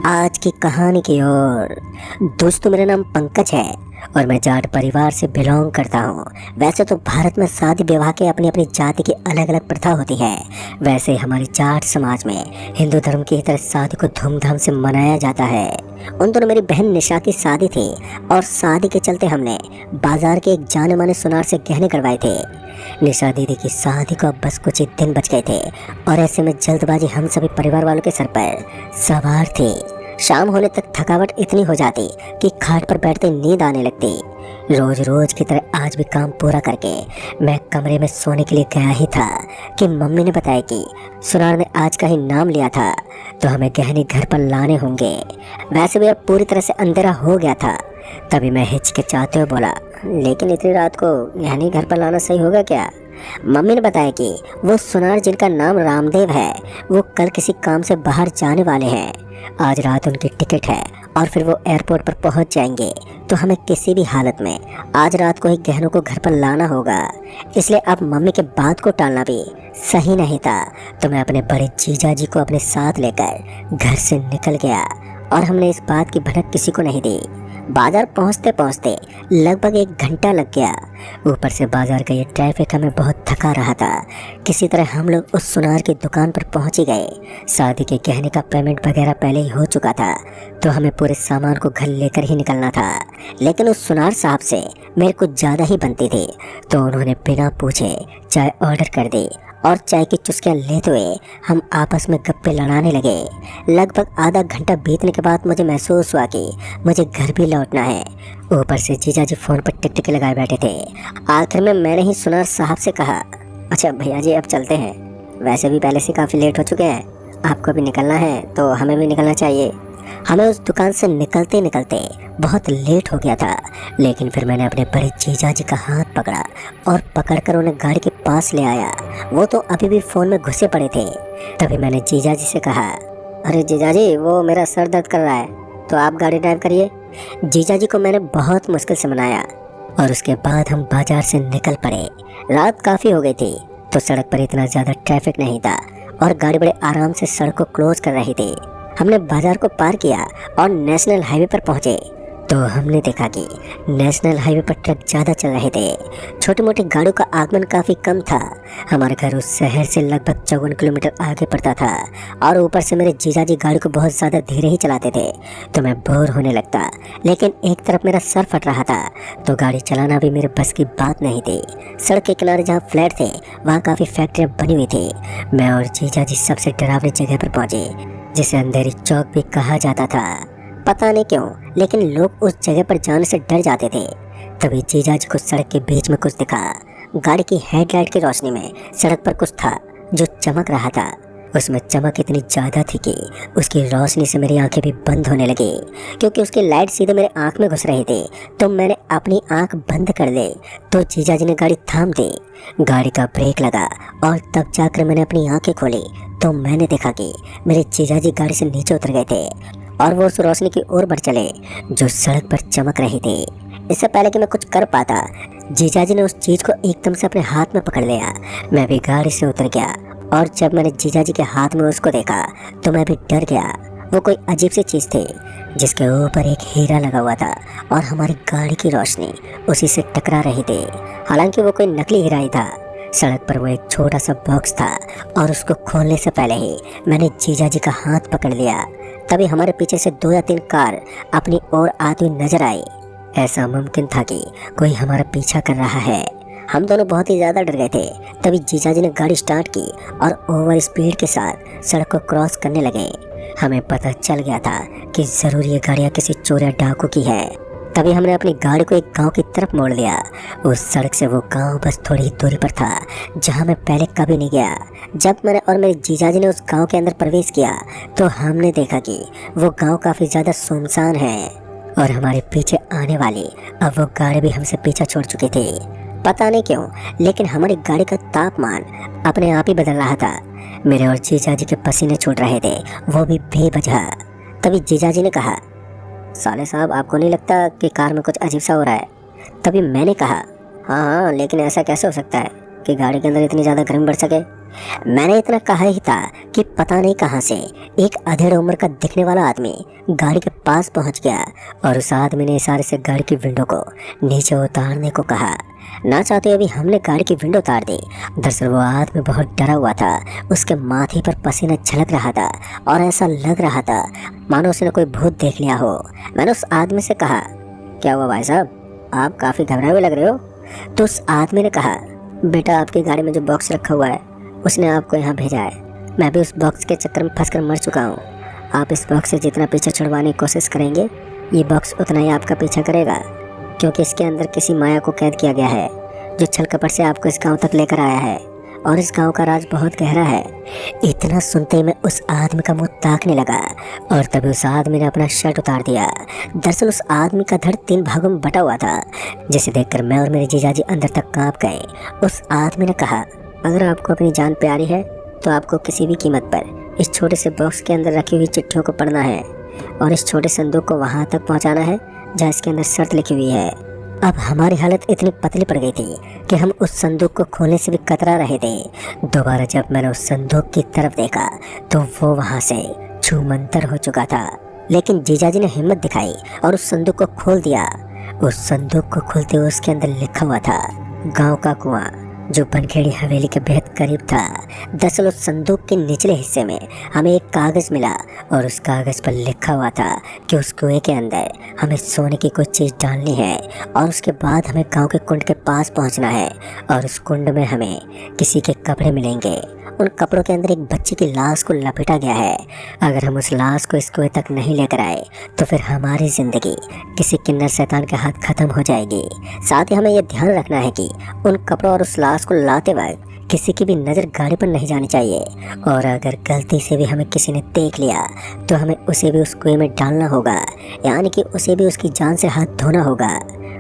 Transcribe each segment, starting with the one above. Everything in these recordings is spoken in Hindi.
आज की कहानी की ओर। दोस्तों, मेरा नाम पंकज है और मैं जाट परिवार से बिलोंग करता हूँ। वैसे तो भारत में शादी विवाह के अपनी अपनी जाति की अलग अलग प्रथा होती है। वैसे हमारी जाट समाज में हिंदू धर्म की तरह शादी को धूमधाम से मनाया जाता है। उन दोनों मेरी बहन निशा की शादी थी और शादी के चलते हमने बाजार के एक जाने माने सुनार से गहने करवाए थे। निशा दीदी की शादी को अब बस कुछ ही दिन बच गए थे और ऐसे में जल्दबाजी हम सभी परिवार वालों के सर पर सवार थी। शाम होने तक थकावट इतनी हो जाती कि खाट पर बैठते नींद आने लगती। रोज रोज की तरह आज भी काम पूरा करके मैं कमरे में सोने के लिए गया ही था कि मम्मी ने बताया कि सुनार ने आज का ही नाम लिया था तो हमें गहने घर पर लाने होंगे। वैसे भी अब पूरी तरह से अंधेरा हो गया था। तभी मैं हिचकिचाते हुए बोला, लेकिन इतनी रात को गहने घर पर लाना सही होगा क्या? मम्मी ने बताया कि वो सुनार जिनका नाम रामदेव है वो कल किसी काम से बाहर जाने वाले हैं। आज रात उनकी टिकट है और फिर वो एयरपोर्ट पर पहुंच जाएंगे, तो हमें किसी भी हालत में आज रात को ही गहनों को घर पर लाना होगा। इसलिए अब मम्मी के बात को टालना भी सही नहीं था। तो मैं अपने बड़े जीजा जी को अपने साथ लेकर घर से निकल गया और हमने इस बात की भनक किसी को नहीं दी। बाजार पहुंचते पहुंचते लगभग 1 घंटा लग गया। ऊपर से बाजार का ये ट्रैफिक हमें बहुत थका रहा था। किसी तरह हम लोग उस सुनार की दुकान पर पहुंच ही गए। शादी के गहने का पेमेंट वगैरह पहले ही हो चुका था, तो हमें पूरे सामान को घर लेकर ही निकलना था। लेकिन उस सुनार साहब से मेरे को ज़्यादा ही बनती थी, तो उन्होंने बिना पूछे चाय ऑर्डर कर दी और चाय की चुस्कियाँ लेते हुए हम आपस में गप्पे लड़ाने लगे। लगभग आधा घंटा बीतने के बाद मुझे महसूस हुआ कि मुझे घर भी लौटना है। ऊपर से जीजा जी फ़ोन पर टिकटिकी लगाए बैठे थे। आखिर में मैंने ही सुनार साहब से कहा, अच्छा भैया जी अब चलते हैं। वैसे भी पहले से काफ़ी लेट हो चुके हैं, आपको भी निकलना है तो हमें भी निकलना चाहिए। हमें उस दुकान से निकलते निकलते बहुत लेट हो गया था, लेकिन फिर मैंने अपने बड़े जीजा जी का हाथ पकड़ा और पकड़कर उन्हें गाड़ी के पास ले आया। वो तो अभी भी फ़ोन में घुसे पड़े थे। तभी मैंने जीजा जी से कहा, अरे जीजा जी वो मेरा सर दर्द कर रहा है, तो आप गाड़ी ड्राइव करिए। जीजा जी को मैंने बहुत मुश्किल से मनाया और उसके बाद हम बाजार से निकल पड़े। रात काफ़ी हो गई थी, तो सड़क पर इतना ज़्यादा ट्रैफिक नहीं था और गाड़ी बड़े आराम से सड़क को क्लोज कर रही थी। हमने बाजार को पार किया और नेशनल हाईवे पर पहुंचे तो हमने देखा कि नेशनल हाईवे पर ट्रक ज़्यादा चल रहे थे। छोटी मोटी गाड़ियों का आगमन काफ़ी कम था। हमारे घर उस शहर से लगभग 54 किलोमीटर आगे पड़ता था और ऊपर से मेरे जीजा जी गाड़ी को बहुत ज़्यादा धीरे ही चलाते थे, तो मैं बोर होने लगता। लेकिन एक तरफ मेरा सर फट रहा था, तो गाड़ी चलाना भी मेरे बस की बात नहीं थी। सड़क के किनारे जहाँ फ्लैट थे वहाँ काफ़ी फैक्ट्रियाँ बनी हुई थी। मैं और जीजा जी सबसे डरावनी जगह पर पहुँचे, जिसे अंधेरी चौक भी कहा जाता था। पता नहीं क्यों, लेकिन लोग उस जगह पर जाने से डर जाते थे। तभी जीजा जी को सड़क के बीच में कुछ दिखा। गाड़ी की हेडलाइट की रोशनी में सड़क पर कुछ था जो चमक रहा था। उसमें चमक इतनी ज़्यादा थी कि उसकी रोशनी से मेरी आंखें भी बंद होने लगी, क्योंकि उसकी लाइट सीधे मेरे आंख में घुस रही थी। तो मैंने अपनी आंख बंद कर ली तो जीजा जी ने गाड़ी थाम दी। गाड़ी का ब्रेक लगा और तब जाकर मैंने अपनी आंखें खोली तो मैंने देखा कि मेरे जीजा जी गाड़ी से नीचे उतर गए थे और वो उस रोशनी की ओर बढ़ चले जो सड़क पर चमक रही थी। इससे पहले कि मैं कुछ कर पाता, जीजाजी ने उस चीज़ को एकदम से अपने हाथ में पकड़ लिया। मैं भी गाड़ी से उतर गया और जब मैंने जीजाजी के हाथ में उसको देखा तो मैं भी डर गया। वो कोई अजीब सी चीज़ थी जिसके ऊपर एक हीरा लगा हुआ था और हमारी गाड़ी की रोशनी उसी से टकरा रही थी। हालांकि वो कोई नकली हीरा ही था। सड़क पर वो एक छोटा सा बॉक्स था और उसको खोलने से पहले ही मैंने जीजाजी का हाथ पकड़ लिया। तभी हमारे पीछे से 2 या 3 कार अपनी ओर आती हुई नजर आई। ऐसा मुमकिन था कि कोई हमारा पीछा कर रहा है। हम दोनों बहुत ही ज़्यादा डर गए थे। तभी जीजाजी ने गाड़ी स्टार्ट की और ओवर स्पीड के साथ सड़क को क्रॉस करने लगे। हमें पता चल गया था कि ज़रूर ये गाड़ियाँ किसी चोर या डाकू की है। तभी हमने अपनी गाड़ी को एक गांव की तरफ मोड़ लिया। उस सड़क से वो गांव बस थोड़ी ही दूरी पर था, जहां मैं पहले कभी नहीं गया। जब मैंने और मेरे जीजाजी ने उस गांव के अंदर प्रवेश किया तो हमने देखा कि वो गांव काफ़ी ज़्यादा सुनसान है और हमारे पीछे आने वाली अब वो गाड़ी भी हमसे पीछा छोड़ चुकी थी। पता नहीं क्यों, लेकिन हमारी गाड़ी का तापमान अपने आप ही बदल रहा था। मेरे और जीजाजी के पसीने छूट रहे थे, वो भी बेवजह। तभी जीजाजी ने कहा, साले साहब आपको नहीं लगता कि कार में कुछ अजीब सा हो रहा है? तभी मैंने कहा, हाँ लेकिन ऐसा कैसे हो सकता है कि गाड़ी के अंदर इतनी ज़्यादा गर्मी बढ़ सके? मैंने इतना कहा ही था कि पता नहीं कहां से एक अधेड़ उम्र का दिखने वाला आदमी गाड़ी के पास पहुंच गया और उस आदमी ने इशारे से गाड़ी की विंडो को नीचे उतारने को कहा। ना चाहते अभी हमने गाड़ी की विंडो उतार दी। दरअसल वो आदमी बहुत डरा हुआ था। उसके माथे पर पसीना छलक रहा था और ऐसा लग रहा था मानो उसने कोई भूत देख लिया हो। मैंने उस आदमी से कहा, क्या हुआ भाई साहब, आप काफ़ी घबराए हुए लग रहे हो। तो उस आदमी ने कहा, बेटा आपकी गाड़ी में जो बॉक्स रखा हुआ है उसने आपको यहाँ भेजा है। मैं भी उस बॉक्स के चक्कर में फंसकर मर चुका हूँ। आप इस बॉक्स से जितना पीछे छुड़वाने की कोशिश करेंगे ये बॉक्स उतना ही आपका पीछा करेगा, क्योंकि इसके अंदर किसी माया को कैद किया गया है जो छल कपट से आपको इस गांव तक लेकर आया है और इस गांव का राज बहुत गहरा है। इतना सुनते ही मैं उस आदमी का मुंह ताकने लगा और तभी उस आदमी ने अपना शर्ट उतार दिया। दरअसल उस आदमी का धड़ 3 भागों में बटा हुआ था, जिसे देखकर मैं और मेरे जीजाजी अंदर तक कांप गए। उस आदमी ने कहा, अगर आपको अपनी जान प्यारी है तो आपको किसी भी कीमत पर इस छोटे से बॉक्स के अंदर रखी हुई चिट्ठियों को पढ़ना है और इस छोटे संदूक को वहाँ तक पहुँचाना है जहाँ इसके अंदर शर्त लिखी हुई है। अब हमारी हालत इतनी पतली पड़ गई थी कि हम उस संदूक को खोलने से भी कतरा रहे थे। दोबारा जब मैंने उस संदूक की तरफ देखा तो वो वहाँ से छूमंतर हो चुका था, लेकिन जीजाजी ने हिम्मत दिखाई और उस संदूक को खोल दिया। उस संदूक को खोलते हुए उसके अंदर लिखा हुआ था, गाँव का कुआं, जो बनखेड़ी हवेली के बेहद करीब था। दरअसल उस संदूक के निचले हिस्से में हमें एक कागज़ मिला और उस कागज़ पर लिखा हुआ था कि उस कुएं के अंदर हमें सोने की कुछ चीज़ डालनी है और उसके बाद हमें गांव के कुंड के पास पहुंचना है और उस कुंड में हमें किसी के कपड़े मिलेंगे। उन कपड़ों के अंदर एक बच्चे की लाश को लपेटा गया है। अगर हम उस लाश को इस कुएं तक नहीं लेकर आए तो फिर हमारी ज़िंदगी किसी किन्नर शैतान के हाथ ख़त्म हो जाएगी। साथ ही हमें यह ध्यान रखना है कि उन कपड़ों और उस लाश को लाते वक्त किसी की भी नज़र गाड़ी पर नहीं जानी चाहिए और अगर गलती से भी हमें किसी ने देख लिया तो हमें उसे भी उस कुएं में डालना होगा, यानी कि उसे भी उसकी जान से हाथ धोना होगा।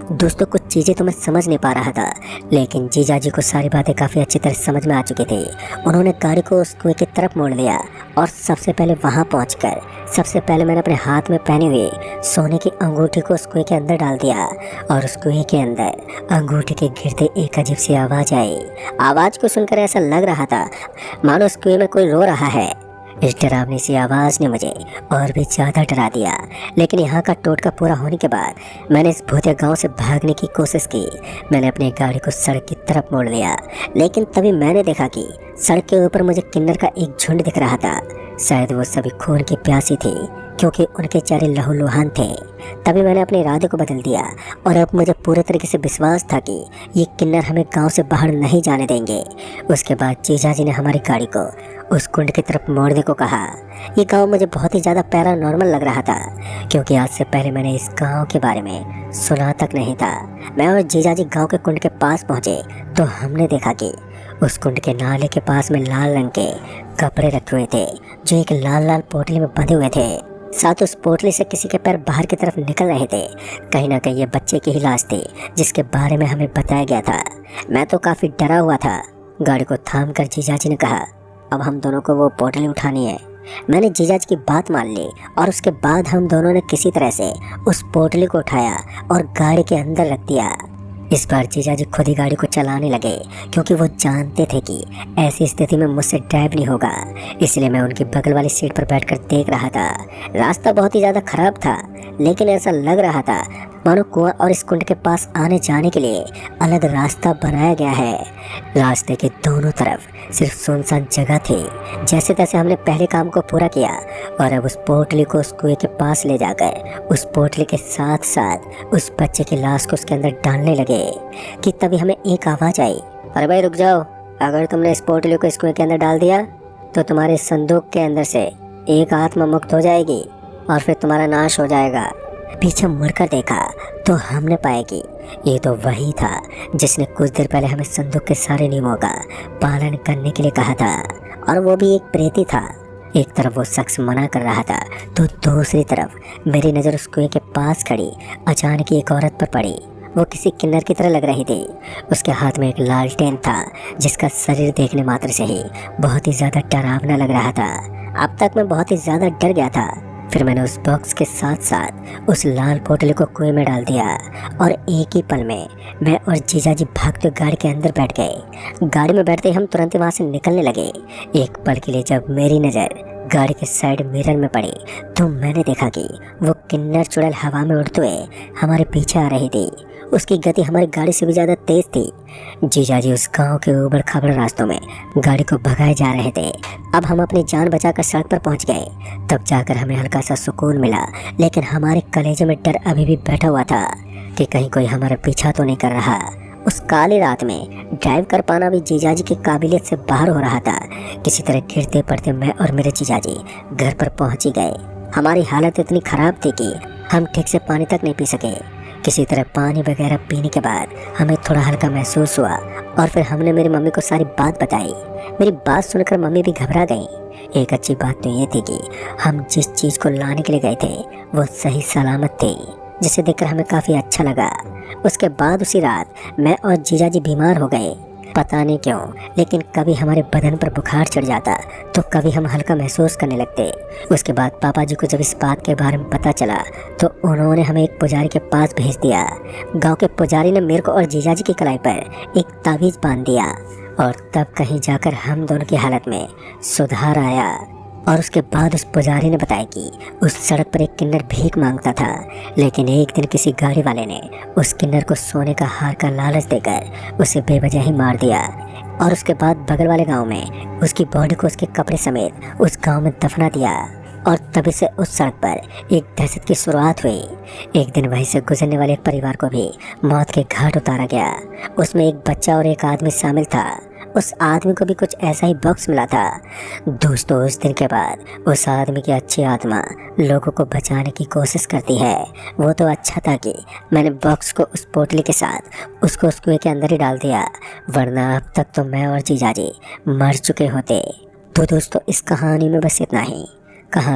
दोस्तों, कुछ चीज़ें तो मैं समझ नहीं पा रहा था, लेकिन जीजाजी को सारी बातें काफ़ी अच्छी तरह समझ में आ चुकी थी। उन्होंने गाड़ी को उस कुएं की तरफ मोड़ लिया और सबसे पहले वहां पहुंचकर सबसे पहले मैंने अपने हाथ में पहनी हुई सोने की अंगूठी को उस कुएं के अंदर डाल दिया और उस कुएं के अंदर अंगूठी के गिरते एक अजीब सी आवाज़ आई। आवाज़ को सुनकर ऐसा लग रहा था मानो उस कुएं में कोई रो रहा है। इस डरावनी सी आवाज़ ने मुझे और भी ज़्यादा डरा दिया, लेकिन यहाँ का टोटका पूरा होने के बाद मैंने इस भूतिया गांव से भागने की कोशिश की। मैंने अपनी गाड़ी को सड़क की तरफ मोड़ लिया, लेकिन तभी मैंने देखा कि सड़क के ऊपर मुझे किन्नर का एक झुंड दिख रहा था। शायद वो सभी खून की प्यासी थी, क्योंकि उनके चेहरे लहूलुहान थे। तभी मैंने अपने इरादे को बदल दिया और अब मुझे पूरे तरीके से विश्वास था कि ये किन्नर हमें गांव से बाहर नहीं जाने देंगे। उसके बाद जीजाजी ने हमारी गाड़ी को उस कुंड की तरफ मोड़ने को कहा। ये गांव मुझे बहुत ही ज़्यादा पैरानॉर्मल लग रहा था, क्योंकि आज से पहले मैंने इस गांव के बारे में सुना तक नहीं था। मैं और जीजाजी गांव के कुंड के पास पहुंचे तो हमने देखा कि उस कुंड के नाले के पास में लाल रंग के कपड़े रखे हुए थे, जो एक लाल लाल पोटली में बंधे हुए थे। साथ उस पोटली से किसी के पैर बाहर की तरफ निकल रहे थे। कहीं ना कहीं ये बच्चे की ही लाश थी, जिसके बारे में हमें बताया गया था। मैं तो काफ़ी डरा हुआ था। गाड़ी को थाम कर जीजाजी ने कहा, अब हम दोनों को वो पोटली उठानी है। मैंने जीजाजी की बात मान ली और उसके बाद हम दोनों ने किसी तरह से उस पोटली को उठाया और गाड़ी के अंदर रख दिया। इस बार जीजाजी खुद ही गाड़ी को चलाने लगे, क्योंकि वो जानते थे कि ऐसी स्थिति में मुझसे ड्राइव नहीं होगा। इसलिए मैं उनकी बगल वाली सीट पर बैठकर देख रहा था। रास्ता बहुत ही ज़्यादा खराब था, लेकिन ऐसा लग रहा था मानो कुआं और इस कुंड के पास आने जाने के लिए अलग रास्ता बनाया गया है। रास्ते के दोनों तरफ सिर्फ सुनसान जगह थी। जैसे तैसे हमने पहले काम को पूरा किया और अब उस पोटली को उस कुएं के पास ले जाकर उस पोटली के साथ साथ उस बच्चे की लाश को उसके अंदर डालने लगे कि तभी हमें एक आवाज़ आई, अरे भाई रुक जाओ, अगर तुमने इस पोटली को इस कुएं के अंदर डाल दिया तो तुम्हारे संदूक के अंदर से एक आत्मा मुक्त हो जाएगी और फिर तुम्हारा नाश हो जाएगा। पीछे मुड़कर देखा तो हमने पाया कि ये तो वही था जिसने कुछ देर पहले हमें संदूक के सारे नियमों का पालन करने के लिए कहा था, और वो भी एक प्रेती था। एक तरफ वो शख्स मना कर रहा था तो दूसरी तरफ मेरी नज़र उस कुएं के पास खड़ी अचानक एक औरत पर पड़ी। वो किसी किन्नर की तरह लग रही थी। उसके हाथ में एक लालटेन था, जिसका शरीर देखने मात्र से ही बहुत ही ज़्यादा डरावना लग रहा था। अब तक मैं बहुत ही ज़्यादा डर गया था, फिर मैंने उस बॉक्स के साथ साथ उस लाल पोटली को कुएं में डाल दिया और एक ही पल में मैं और जीजाजी भागते गाड़ी के अंदर बैठ गए। गाड़ी में बैठते ही हम तुरंत ही वहाँ से निकलने लगे। एक पल के लिए जब मेरी नज़र गाड़ी के साइड मिरर में पड़ी तो मैंने देखा कि वो किन्नर चुड़ैल हवा में उड़ते हुए हमारे पीछे आ रही थी। उसकी गति हमारी गाड़ी से भी ज़्यादा तेज थी। जीजाजी उस गांव के ऊबड़ खाबड़ रास्तों में गाड़ी को भगाए जा रहे थे। अब हम अपनी जान बचाकर सड़क पर पहुंच गए। तब जाकर हमें हल्का सा सुकून मिला, लेकिन हमारे कलेजे में डर अभी भी बैठा हुआ था कि कहीं कोई हमारा पीछा तो नहीं कर रहा। उस काली रात में ड्राइव कर पाना भी जीजाजी की काबिलियत से बाहर हो रहा था। किसी तरह गिरते पड़ते मैं और मेरे जीजाजी घर पर पहुंच ही गए। हमारी हालत इतनी ख़राब थी कि हम ठीक से पानी तक नहीं पी सके। किसी तरह पानी वगैरह पीने के बाद हमें थोड़ा हल्का महसूस हुआ और फिर हमने मेरी मम्मी को सारी बात बताई। मेरी बात सुनकर मम्मी भी घबरा गई। एक अच्छी बात तो ये थी कि हम जिस चीज़ को लाने के लिए गए थे वो सही सलामत थी, जिसे देखकर हमें काफ़ी अच्छा लगा। उसके बाद उसी रात मैं और जीजाजी बीमार हो गए। पता नहीं क्यों, लेकिन कभी हमारे बदन पर बुखार चढ़ जाता तो कभी हम हल्का महसूस करने लगते। उसके बाद पापा जी को जब इस बात के बारे में पता चला तो उन्होंने हमें एक पुजारी के पास भेज दिया। गांव के पुजारी ने मेरे को और जीजाजी की कलाई पर एक ताबीज़ बांध दिया और तब कहीं जाकर हम दोनों की हालत में सुधार आया। और उसके बाद उस पुजारी ने बताया कि उस सड़क पर एक किन्नर भीख मांगता था, लेकिन एक दिन किसी गाड़ी वाले ने उस किन्नर को सोने का हार का लालच देकर उसे बेवजह ही मार दिया। और उसके बाद बगल वाले गांव में उसकी बॉडी को उसके कपड़े समेत उस गांव में दफना दिया। और तभी से उस सड़क पर एक दहशत की शुरुआत हुई। एक दिन वहीं से गुजरने वाले एक परिवार को भी मौत के घाट उतारा गया। उसमें एक बच्चा और एक आदमी शामिल था। उस आदमी को भी कुछ ऐसा ही बॉक्स मिला था। दोस्तों, उस दिन के बाद उस आदमी की अच्छी आत्मा लोगों को बचाने की कोशिश करती है। वो तो अच्छा था कि मैंने बॉक्स को उस पोटली के साथ उसको उस कुएं के अंदर ही डाल दिया, वरना अब तक तो मैं और जीजाजी मर चुके होते। तो दोस्तों, इस कहानी में बस इतना ही। कहानी